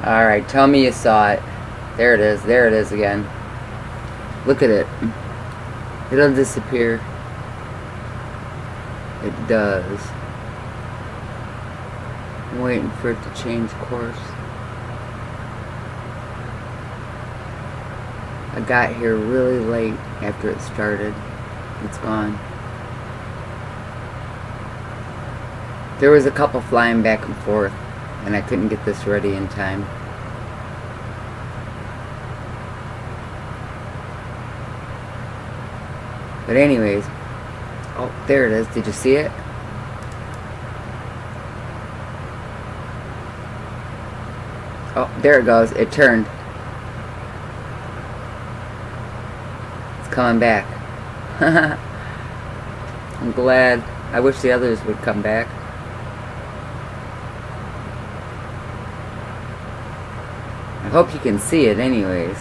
Alright, tell me you saw it. There it is. There it is again. Look at it. It'll disappear. It does. I'm waiting for it to change course. I got here really late after it started. It's gone. There was a couple flying back and forth, and I couldn't get this ready in time. But anyways, oh, there it is. Did you see it? Oh, there it goes. It turned. It's coming back. I'm glad. I wish the others would come back. I hope you can see it anyways.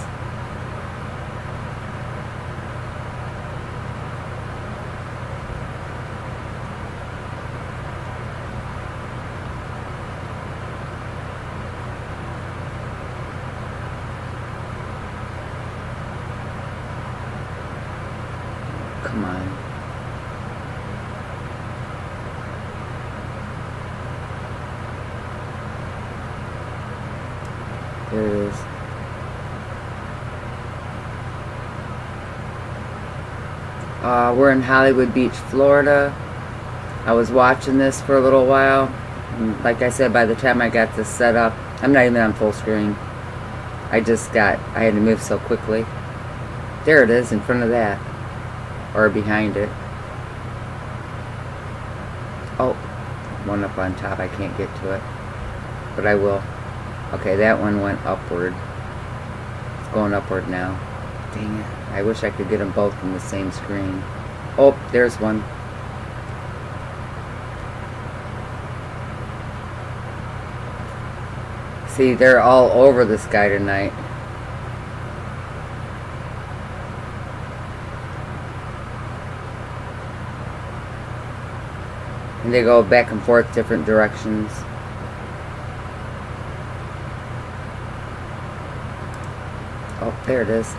Come on. There it is. We're in Hollywood Beach, Florida. I was watching this for a little while. And like I said, by the time I got this set up, I'm not even on full screen. I had to move so quickly. There it is in front of that. Or behind it. Oh, one up on top. I can't get to it. But I will. Okay, that one went upward. It's going upward now. Dang it. I wish I could get them both in the same screen. Oh, there's one. See, they're all over this guy tonight. And they go back and forth different directions. Oh, there it is.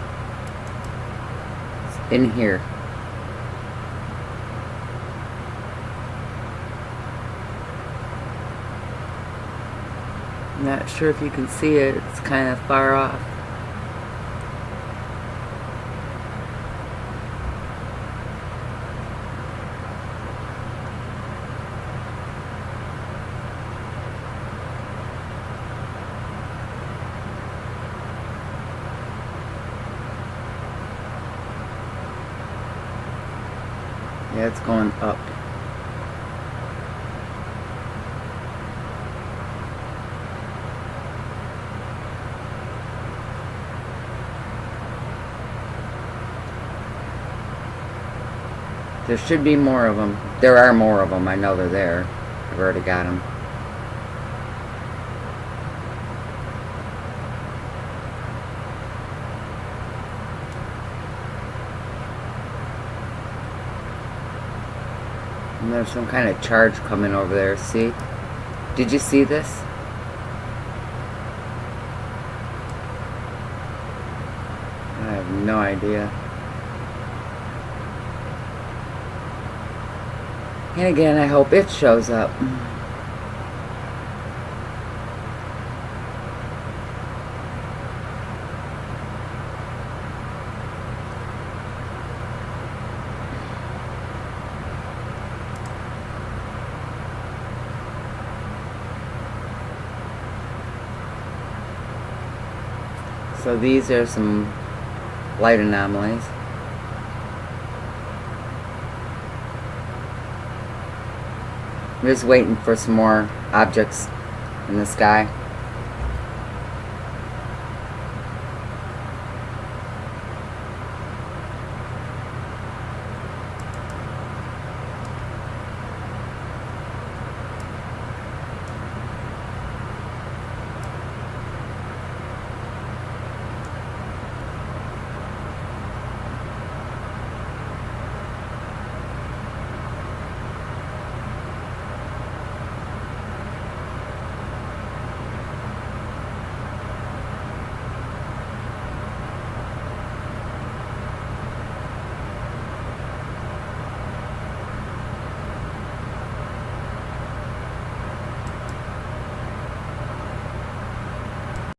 It's in here. I'm not sure if you can see it. It's kind of far off. Yeah, it's going up. There should be more of them. There are more of them. I know they're there. I've already got them. And there's some kind of charge coming over there. See? Did you see this? I have no idea. And again, I hope it shows up. So these are some light anomalies. I'm just waiting for some more objects in the sky.